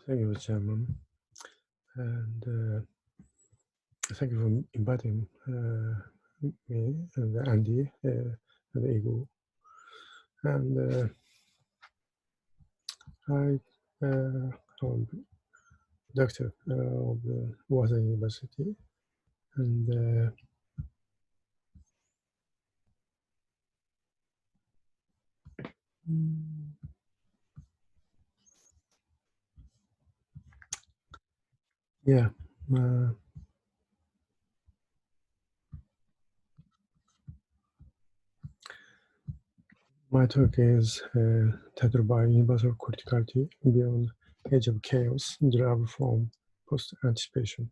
Thank you, Chairman, and thank you for inviting me and Andy and Igor. And I am doctor of the Water University, and yeah. My talk is titled by Universal Criticality Beyond Age of Chaos, Derived from Proto-Anticipation.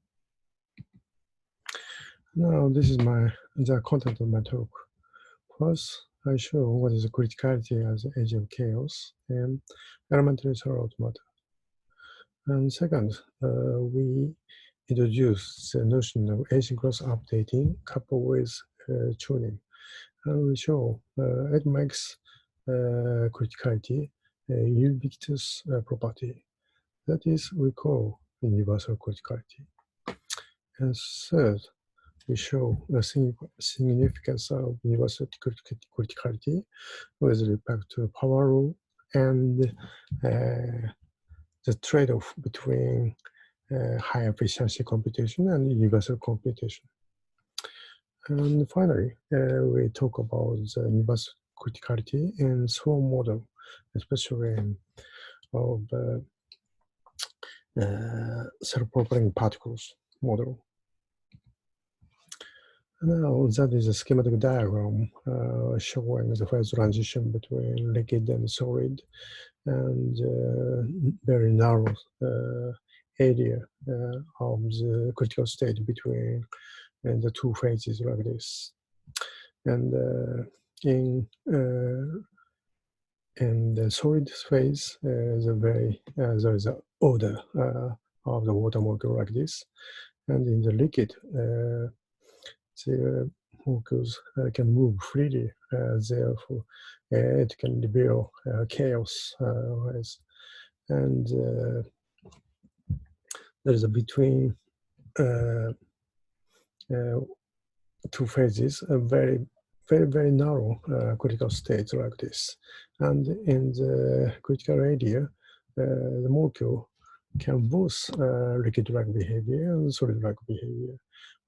Now, this is the content of my talk. First, I show what is criticality as the age of chaos and elementary cellular automata. And second, we introduce the notion of asynchronous updating coupled with tuning. And we show it makes criticality a ubiquitous property. That is, we call universal criticality. And third, we show the significance of universal criticality with respect to power law and the trade-off between high efficiency computation and universal computation. And finally, we talk about the universal criticality in swarm model, especially of self-propelling particles model. Now, that is a schematic diagram showing the phase transition between liquid and solid, and very narrow area of the critical state between the two phases like this. And in the solid phase, there is an order of the water molecule like this, and in the liquid, the molecules can move freely, therefore it can reveal chaos. And there is a between two phases, a very narrow critical state like this. And in the critical area, the molecule can both liquid-like behavior and solid-like behavior.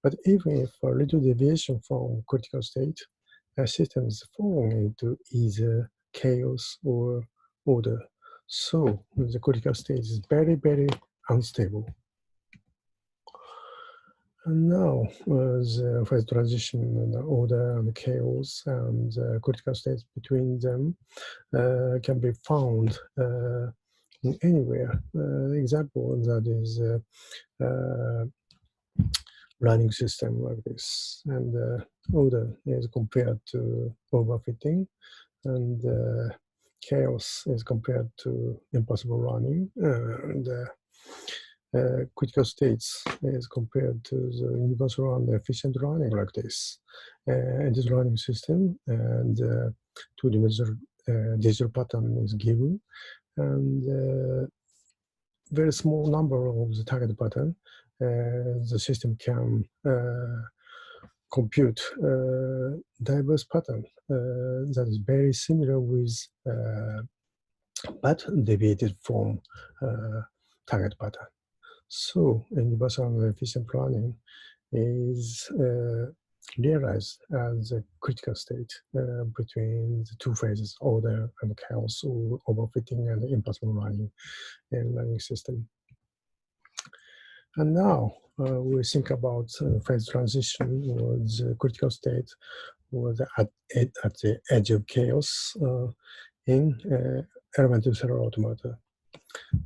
But even if a little deviation from critical state, systems fall into either chaos or order. So the critical state is very unstable. And now the phase transition and the order and the chaos and the critical states between them can be found anywhere. Example that is running system like this, and order is compared to overfitting, and chaos is compared to impossible running, and critical states is compared to the universal and efficient running like this. And this running system and two-dimensional digital pattern is given, and very small number of the target pattern, the system can compute diverse pattern that is very similar with but deviated from target pattern. So universal and efficient running is realized as a critical state between the two phases, order and chaos, or overfitting and impossible running in learning system. And now we think about phase transition or the critical state or at the edge of chaos in elementary cellular automata.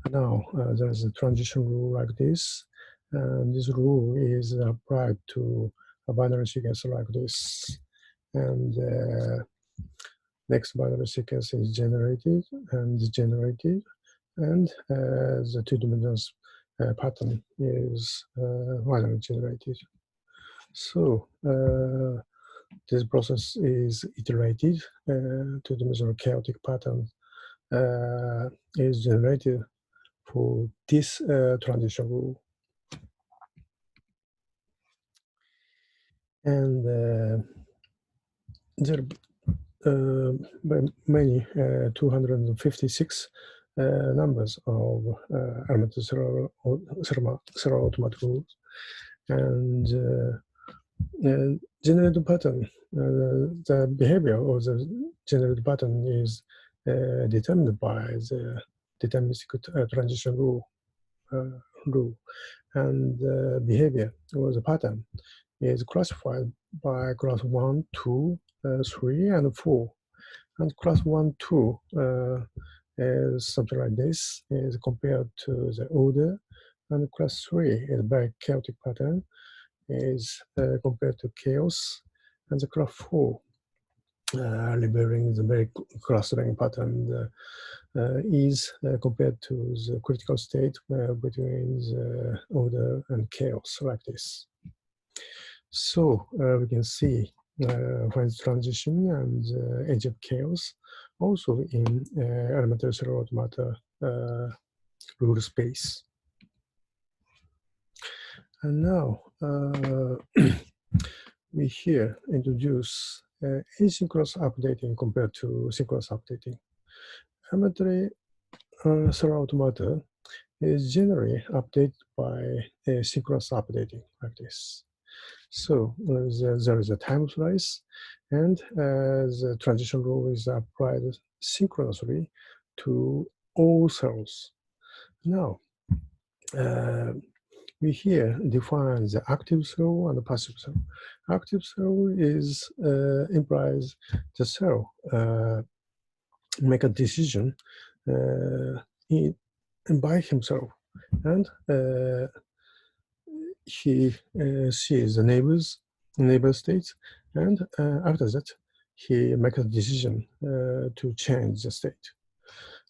Now there is a transition rule like this, and this rule is applied to a binary sequence like this, and next binary sequence is generated and degenerated, and the two-dimensional pattern is finally generated. So this process is iterated. Two-dimensional chaotic pattern is generated for this transition rule. And there are many 256 numbers of elementary cellular automaton rules. And generated pattern, the behavior of the generated pattern is determined by the deterministic transition rule, and the behavior or the pattern is classified by class 1, 2, 3, and 4. And class 1, 2 is something like this, is compared to the order, and class 3 is very chaotic pattern, is compared to chaos, and the class 4 revealing the very clustering pattern is compared to the critical state between the order and chaos, like this. So we can see phase transition and edge of chaos also in elementary cellular automata rule space. And now we here introduce asynchronous updating compared to synchronous updating. Elementary cellular automata is generally updated by synchronous updating, like this. So there is a time slice, and the transition rule is applied synchronously to all cells. Now, we here define the active cell and the passive cell. Active cell is implies the cell make a decision by himself, and he sees the neighbor states, and after that he makes a decision to change the state.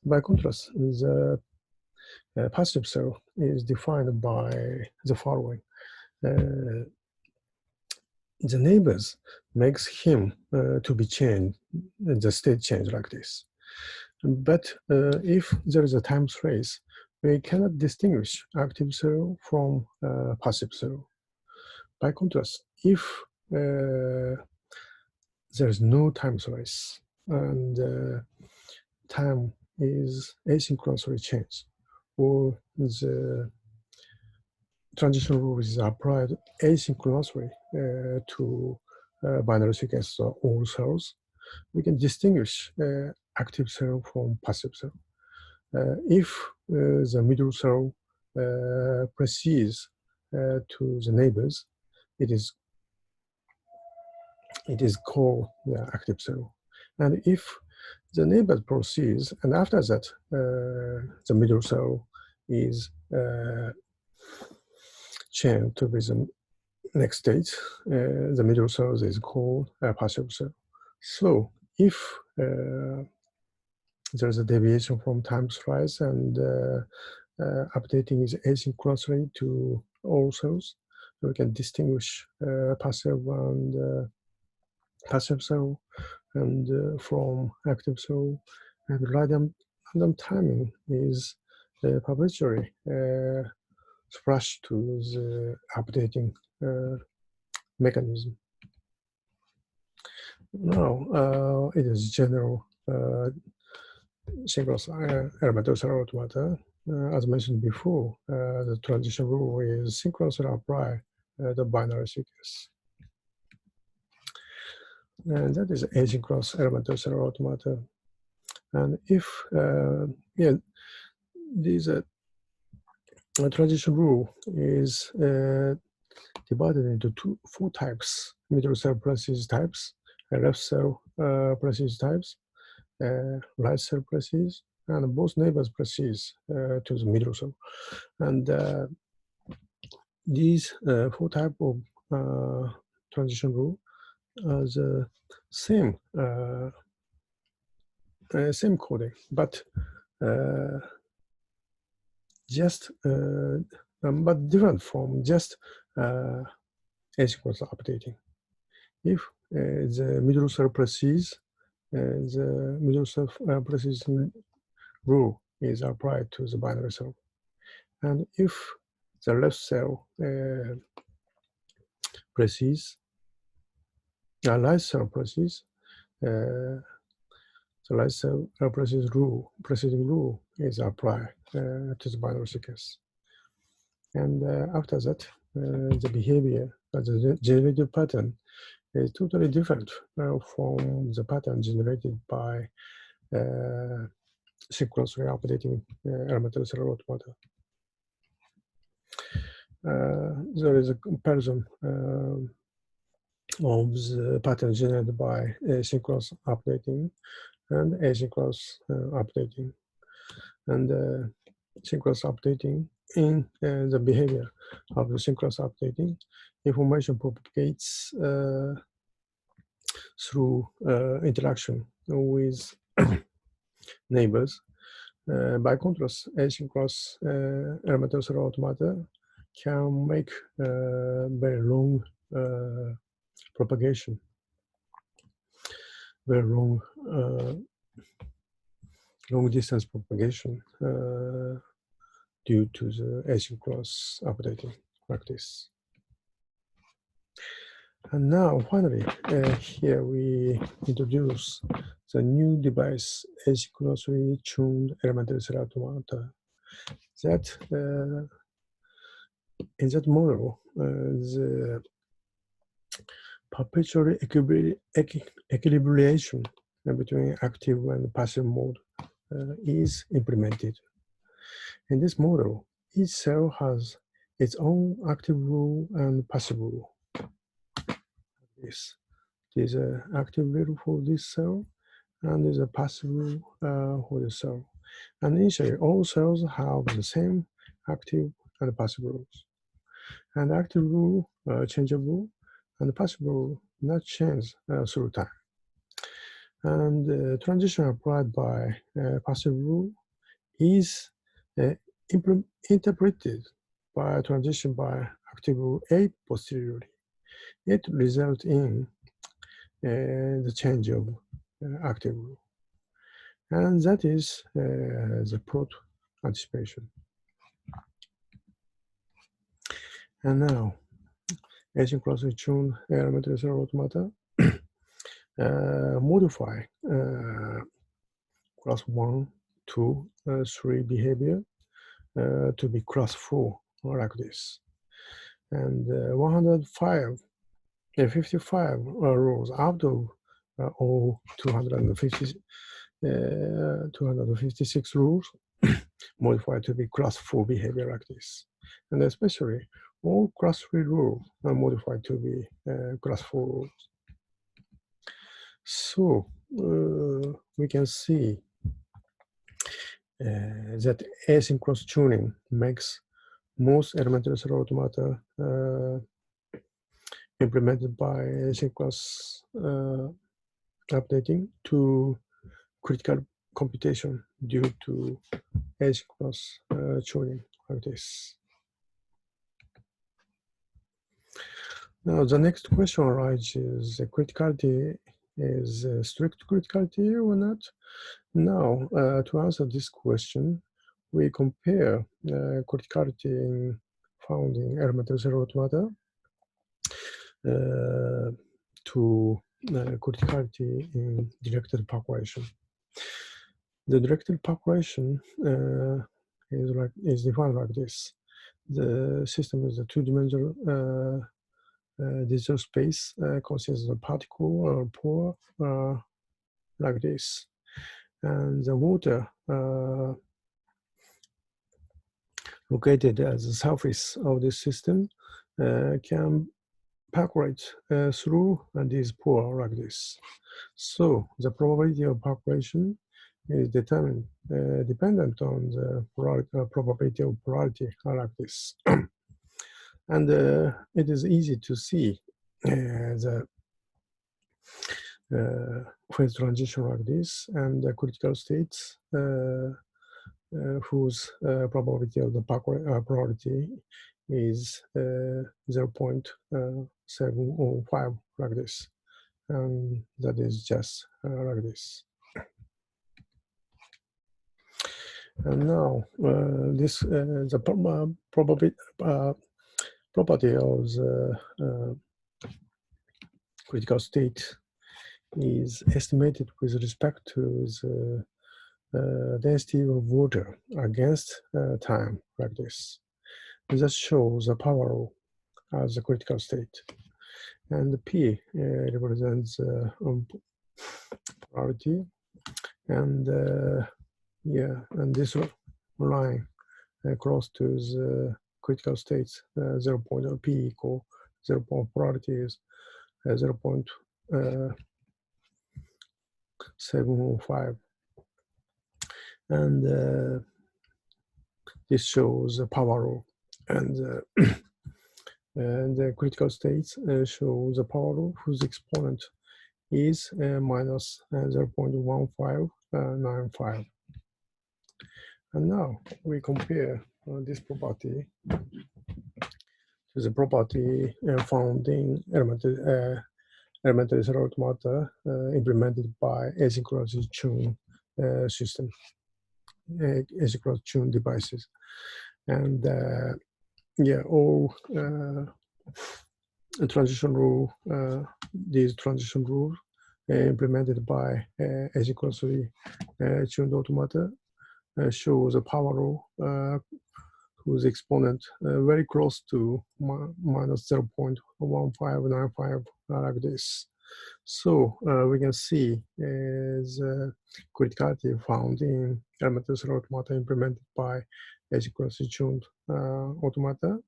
By contrast, the passive cell is defined by the following. The neighbors makes him to be changed, the state change like this. But if there is a time trace, we cannot distinguish active cell from passive cell. By contrast, if there is no time trace and time is asynchronously changed, or the transition rule is applied asynchronously to binary sequences of all cells, we can distinguish active cell from passive cell. If the middle cell proceeds to the neighbors, it is called the active cell. And if the neighbor proceeds, and after that the middle cell is changed to be the next state, the middle cell is called a passive cell. So if there's a deviation from time slice and updating is asynchronously to all cells, so we can distinguish passive and passive cell and from active cell. And random timing is publicly splashed to the updating mechanism. Now, it is general synchronous elementary cellular automata. As mentioned before, the transition rule is synchronously apply the binary sequence. And that is asynchronous elementary cellular automata. And if, this transition rule is divided into four types: middle cell process types, left cell process types, right cell process, and both neighbors process to the middle cell. And these four types of transition rule are the same same coding, but just but different from just asynchronous updating. If the middle cell process, the middle cell process rule is applied to the binary cell. And if the left cell proceeds, the right cell proceeds, the right cell preceding rule is applied to the binary sequence. And after that, the behavior, the generated pattern is totally different from the pattern generated by synchronously updating elementary cellular automata. There is a comparison of the pattern generated by synchronous updating and asynchronous updating. And synchronous updating, in the behavior of the synchronous updating, information propagates through interaction with neighbors. By contrast, asynchronous elementary cellular automata can make very long propagation, very long distance propagation due to the asynchronous updating practice. And now, finally, here we introduce the new device, asynchronously tuned elementary cellular automata. That in that model, the perpetual equilibration between active and passive mode is implemented. In this model, each cell has its own active rule and passive rule. This is an active rule for this cell, and there's a passive rule for the cell. And initially, all cells have the same active and passive rules. And active rule changeable, and the passive rule not change through time. And the transition applied by passive rule is interpreted by transition by active rule A posteriorly. It results in the change of active rule. And that is the Proto-Anticipation. And now, asynchronously tuned elementary cellular automata modify class 1, 2, 3 behavior to be class 4 like this. And 55 rules out of all 256 rules modified to be class 4 behavior like this. And especially all class 3 rules are modified to be class 4 rules. So we can see that asynchronous tuning makes most elementary cellular automata implemented by asynchronous updating to critical computation due to asynchronous tuning like this. Now the next question arises: criticality is strict criticality or not? Now, to answer this question, we compare criticality found in elementary cellular automata to criticality in directed population. The directed population is defined like this. The system is a two-dimensional digital space consists of particle or pore like this. And the water located at the surface of this system can percolate through this pore like this. So the probability of percolation is determined dependent on the probability of polarity like this. And it is easy to see the phase transition like this, and the critical states whose probability of the polarity is 0.705 like this, and that is just like this. And now this the property of the critical state is estimated with respect to the density of water against time, like this. This shows the power law as a critical state. And P represents polarity. And yeah, and this line close to the critical states, 0 point P equal 0 point polarity is 0.705. And this shows the power law. And the critical states show the power law whose exponent is minus 0.1595. And now we compare this property to the property found in elementary cellular automata implemented by asynchronously tuned system, asynchronously tuned devices. And yeah, all transition rule, these transition rules implemented by asynchronously tuned automata shows a power law whose exponent very close to minus 0.1595 like this. So we can see the criticality found in elementary cellular automata implemented by asynchronously tuned automata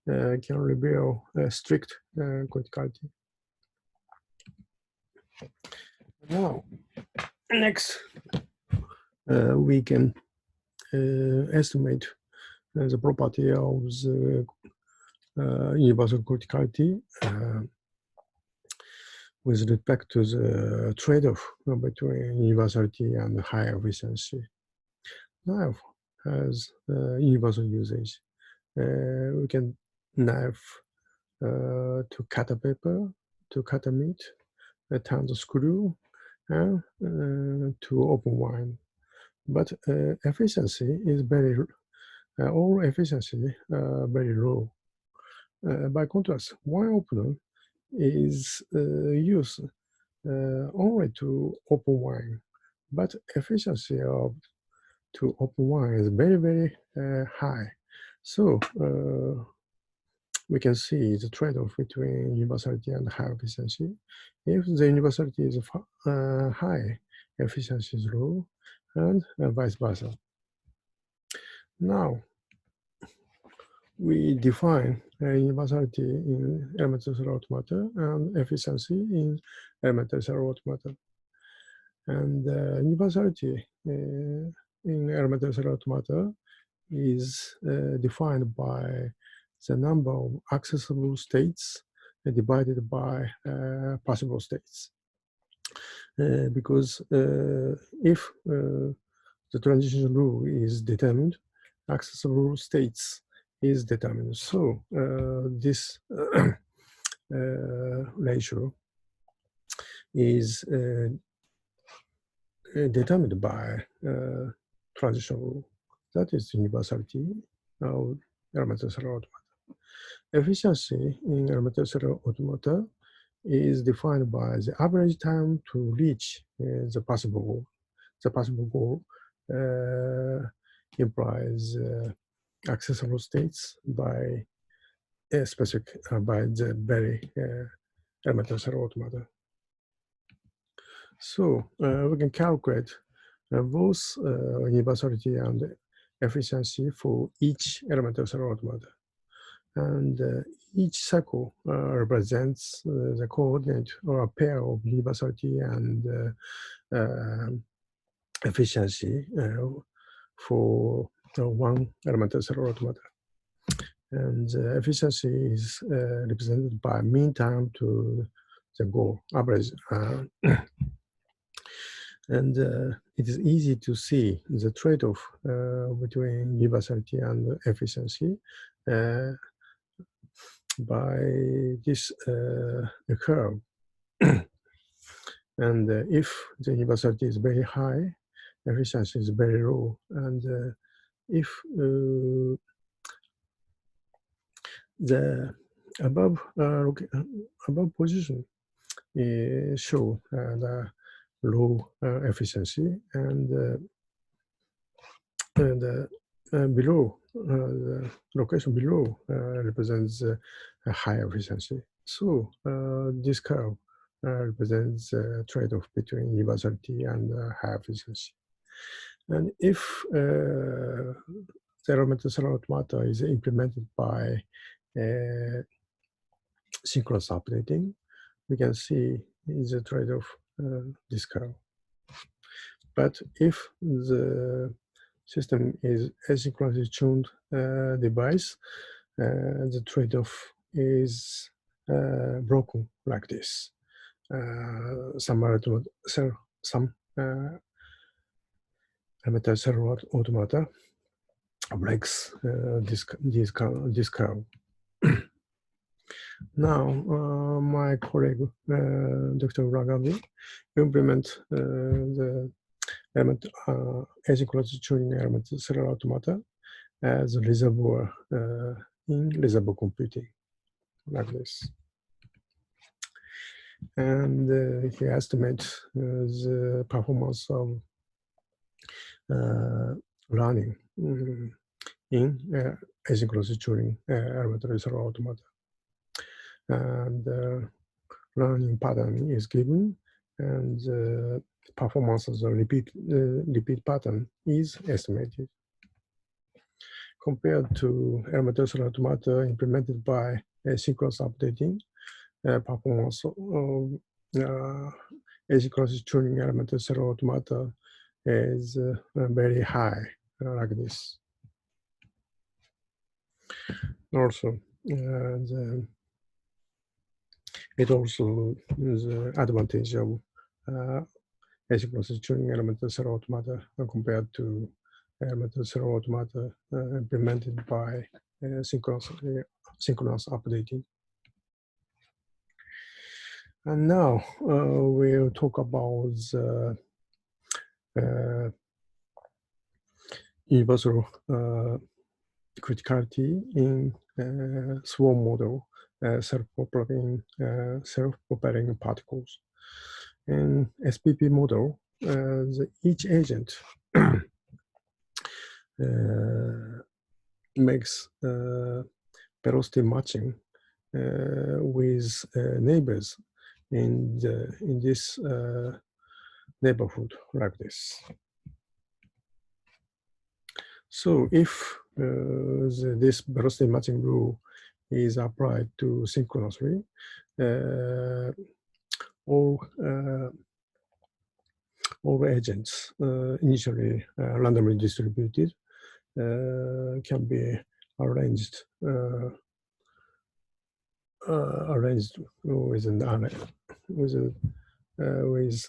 can reveal strict criticality. Now, next, we can estimate the property of the universal criticality with respect to the trade-off between universality and high efficiency. Knife has universal usage. We can knife to cut a paper, to cut a meat, turn the screw, and to open wine. But efficiency is very, all efficiency very low. By contrast, wine opener is used only to open wine, but efficiency of to open wine is very, very high. So we can see the trade-off between universality and high efficiency. If the universality is high, efficiency is low, and vice versa. Now, we define universality in elementary cellular automata and efficiency in elementary cellular automata. And universality in elementary cellular automata is defined by the number of accessible states divided by possible states. Because if the transition rule is determined, accessible states is determined. So this ratio is determined by transition rule. That is the universality of elementary cellular automata. Efficiency in elementary cellular automata is defined by the average time to reach the possible goal. The possible goal implies accessible states by a specific by the very elementary cellular automata. So we can calculate both universality and efficiency for each elementary cellular automata. And each cycle represents the coordinate or a pair of universality and efficiency for one elementary cellular automata. And efficiency is represented by mean time to the goal, average. And it is easy to see the trade-off between universality and efficiency by this curve. And if the universality is very high, efficiency is very low, and if the above position show the low efficiency, and below the location below represents a high efficiency. So this curve represents a trade-off between universality and high efficiency. And if the elemental cellular automata is implemented by synchronous updating, we can see is a trade-off this curve. But if the system is asynchronously tuned device, the trade-off is broken like this. Some elemental cellular automata breaks this curve. Now, my colleague, Dr. Ragavi, implement the element asynchronous tuning element cellular automata as a reservoir in reservoir computing, like this. And he estimates the performance of learning in asynchronous tuning elementary cellular automata. And learning pattern is given, and the performance of the repeat pattern is estimated. Compared to elementary cellular automata implemented by asynchronous updating, performance of asynchronous tuning elementary cellular automata is very high, like this. Also, it also is an advantage of asynchronous tuning elementary cellular automata compared to elementary cellular automata implemented by synchronous updating. And now we'll talk about the universal criticality in swarm model, self-propelling particles. In SPP model, each agent makes velocity matching with neighbors in this neighborhood, like this. So if this velocity matching rule is applied to synchronously, all agents initially randomly distributed can be arranged with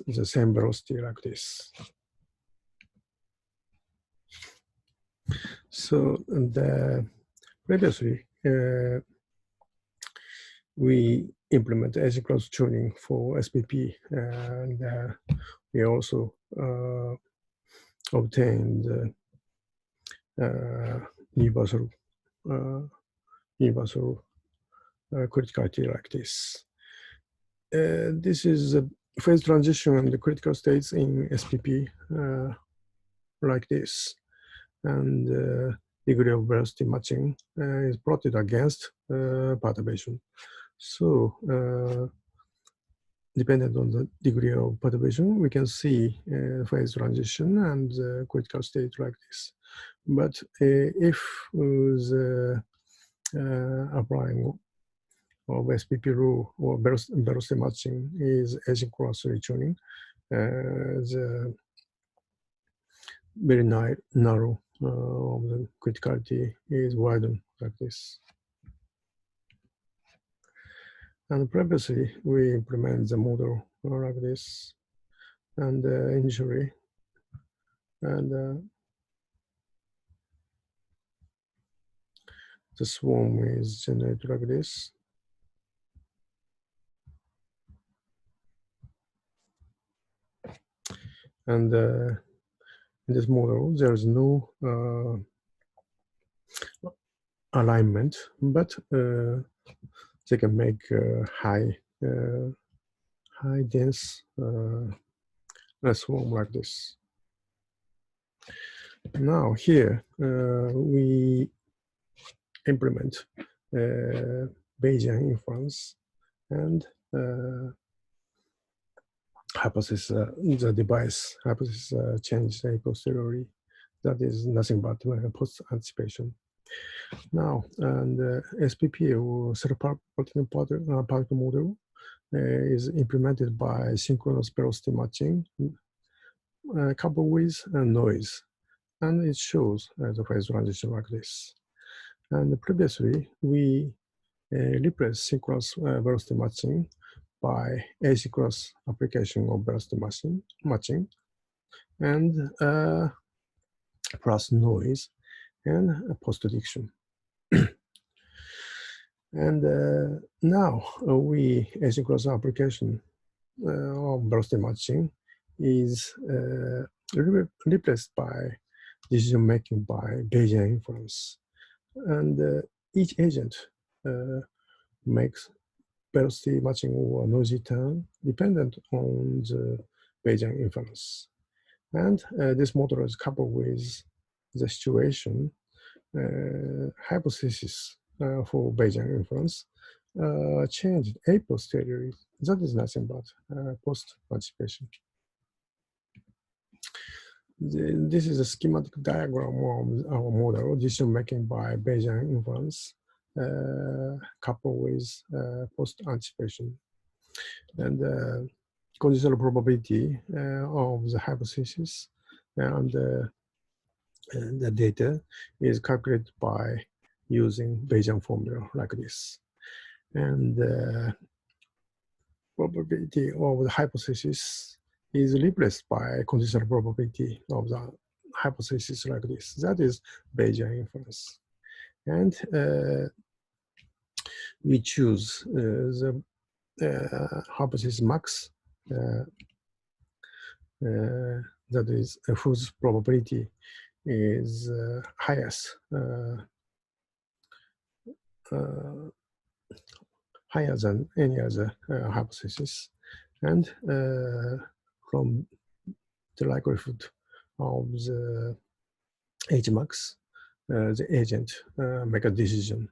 the same velocity, like this. So previously we implement asynchronous tuning for SPP, and we also obtained universal criticality like this. This is a phase transition and the critical states in SPP like this, and degree of velocity matching is plotted against perturbation. So dependent on the degree of perturbation, we can see phase transition and critical state like this. But if the applying of SPP rule or velocity matching is asynchronous tuning, the very narrow of the criticality is widened like this. And previously, we implement the model like this, and initially, and the swarm is generated like this. And in this model, there is no alignment, but they can make high dense swarm like this. Now here we implement Bayesian inference and hypothesis, the device hypothesis changes a posteriori. That is nothing but post-anticipation. Now, and SPP, or self-particle particle model, is implemented by synchronous velocity matching coupled with noise. And it shows the phase transition like this. And previously, we replaced synchronous velocity matching by asynchronous application of velocity matching and plus noise and post-prediction. And now we asynchronous application of velocity matching is replaced by decision making by Bayesian inference. And each agent makes velocity matching or noisy turn dependent on the Bayesian inference. And this model is coupled with the situation hypothesis for Bayesian inference changed a posteriori. That is nothing but post-anticipation. This is a schematic diagram of our model, decision making by Bayesian inference, coupled with post-anticipation. And conditional probability of the hypothesis and the data is calculated by using Bayesian formula like this. And probability of the hypothesis is replaced by conditional probability of the hypothesis like this. That is Bayesian inference. And we choose the hypothesis max, that is whose probability is highest, higher than any other hypothesis, and from the likelihood of the H max, the agent make a decision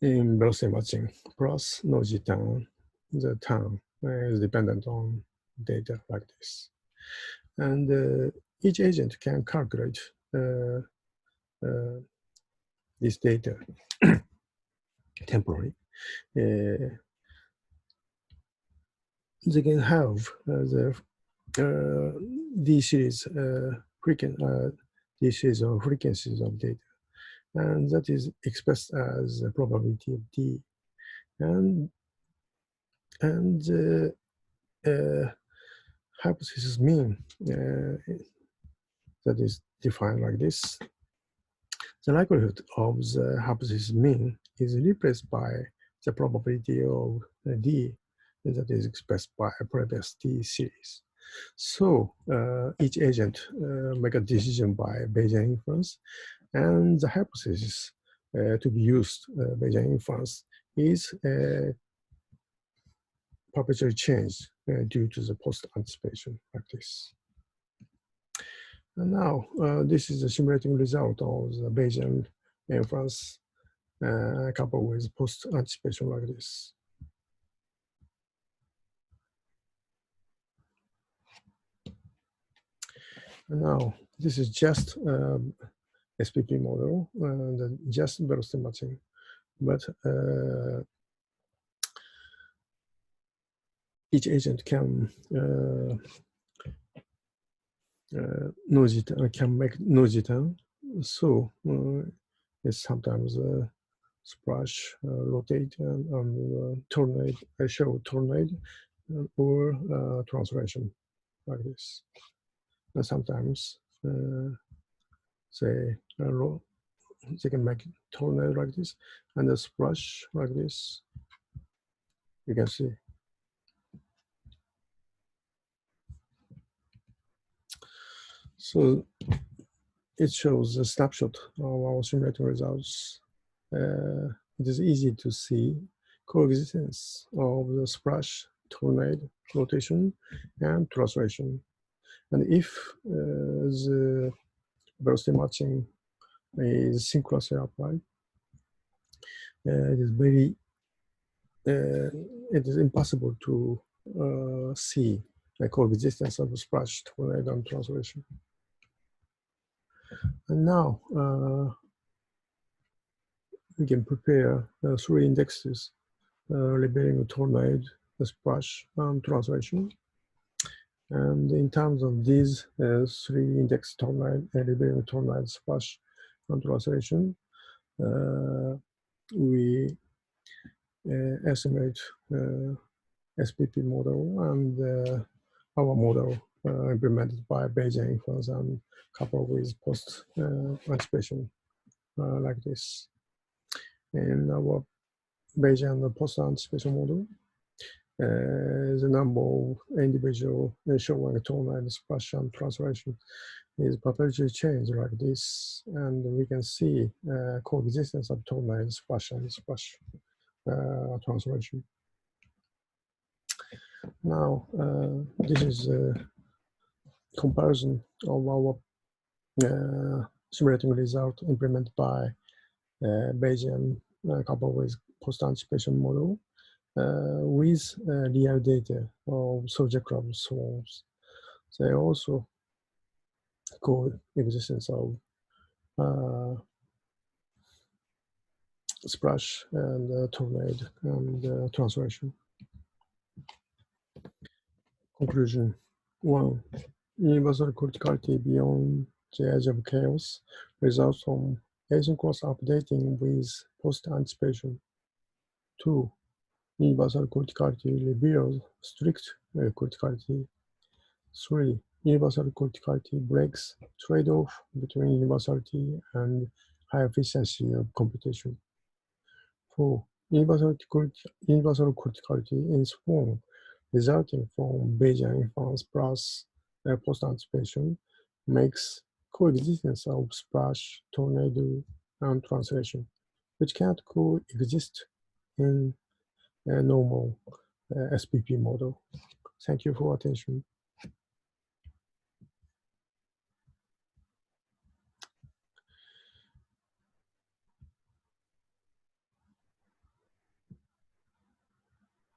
in velocity matching plus noisy turn. The turn is dependent on data like this. And each agent can calculate this data temporarily. They can have the D series D series of frequencies of data, and that is expressed as the probability of D. And hypothesis mean that is defined like this. The likelihood of the hypothesis mean is replaced by the probability of D that is expressed by a previous D series. So each agent make a decision by Bayesian inference, and the hypothesis to be used Bayesian inference is perpetually changed due to the post-anticipation like this. And now this is the simulating result of the Bayesian inference coupled with post-anticipation like this. And now this is just SPP model, just velocity matching, but each agent can can make noisy turn. So it's sometimes splash, rotate, and tornado, show tornado, or translation like this. And sometimes they can make tornado like this, and a splash like this. You can see. So it shows a snapshot of our simulating results. It is easy to see coexistence of the splash, tornado, rotation, and translation. And if the velocity matching is synchronously applied, it is impossible to see the coexistence of splash, tornado, and translation. And now we can prepare 3 indexes labeling tornado, splash, and translation. And in terms of these 3 index tornado, labeling tornado, splash, and translation, we estimate SPP model and our model implemented by Bayesian inference and coupled with post-anticipation like this. In our Bayesian post-anticipation model, the number of individual showing tornado, splash, and translation is perpetually changed like this, and we can see coexistence of tornado, splash, and splash translation. Now, this is a comparison of our simulating result implemented by Bayesian coupled with post-anticipation model with real data of subject club swarms. They also coexistence of splash and tornado and translation. Conclusion 1. Universal criticality beyond the edge of chaos results from asynchronous updating with post-anticipation. 2. Universal criticality reveals strict criticality. 3. Universal criticality breaks trade-off between universality and high efficiency of computation. 4. Universal criticality in swarm resulting from Bayesian inference plus post-anticipation makes coexistence of splash, tornado, and translation, which can't coexist in a normal SPP model. Thank you for attention.